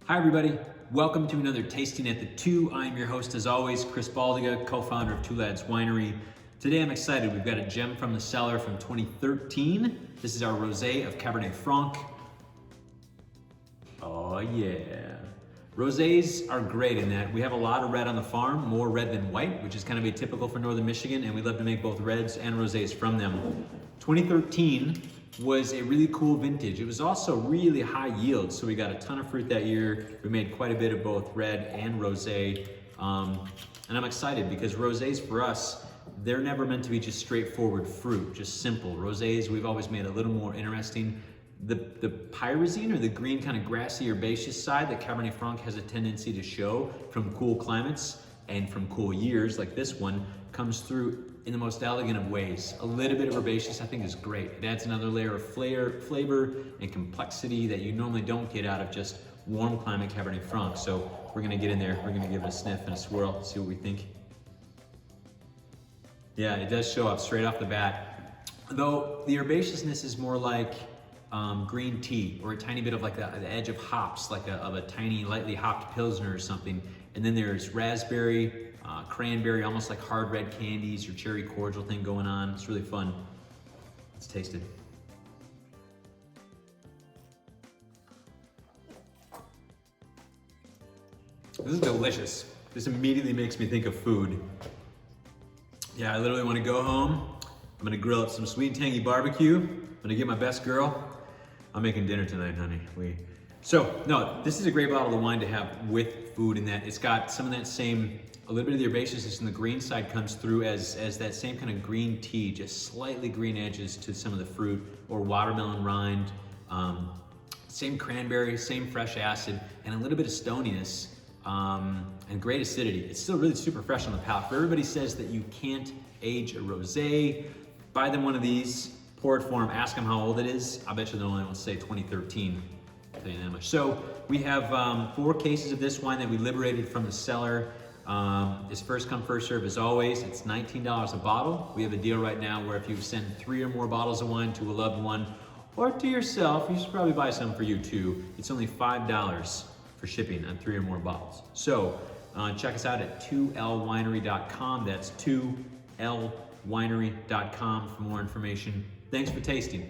Hi everybody, welcome to another Tasting at the Two. I'm your host as always, Chris BALDYGA, co-founder of Two Lads Winery. Today I'm excited, we've got a gem from the cellar from 2013. This is our Rosé of Cabernet Franc. Oh yeah. Rosés are great in that we have a lot of red on the farm, more red than white, which is kind of atypical for Northern Michigan, and we love to make both reds and rosés from them. 2013 was a really cool vintage. It was also really high yield, so we got a ton of fruit that year. We made quite a bit of both red and rosé, and I'm excited because rosés for us, they're never meant to be just straightforward fruit, just simple. Rosés, we've always made a little more interesting. The pyrazine, or the green kind of grassy herbaceous side that Cabernet Franc has a tendency to show from cool climates and from cool years like this one, comes through in the most elegant of ways. A little bit of herbaceous I think is great. It adds another layer of flavor and complexity that you normally don't get out of just warm climate Cabernet Franc. So we're gonna get in there, we're gonna give it a sniff and a swirl, see what we think. Yeah, it does show up straight off the bat. Though the herbaceousness is more like green tea, or a tiny bit of like the edge of hops, like of a tiny lightly hopped Pilsner or something. And then there's raspberry, cranberry, almost like hard red candies or cherry cordial thing going on. It's really fun. Let's taste it. This is delicious. This immediately makes me think of food. Yeah, I literally want to go home. I'm gonna grill up some sweet and tangy barbecue. I'm gonna get my best girl. I'm making dinner tonight, honey. No, this is a great bottle of wine to have with food, in that it's got some of that same, a little bit of the herbaceousness in the green side comes through as that same kind of green tea, just slightly green edges to some of the fruit, or watermelon rind, same cranberry, same fresh acid, and a little bit of stoniness, and great acidity. It's still really super fresh on the palate. For everybody says that you can't age a rosé, buy them one of these, pour it for them, ask them how old it is. I bet you they'll only say 2013. I'll tell you that much. So we have 4 cases of this wine that we liberated from the cellar. It's first come, first serve as always. It's $19 a bottle. We have a deal right now where if you send 3 or more bottles of wine to a loved one or to yourself, you should probably buy some for you too. It's only $5 for shipping on 3 or more bottles. So check us out at 2lwinery.com. That's 2lwinery.com for more information. Thanks for tasting.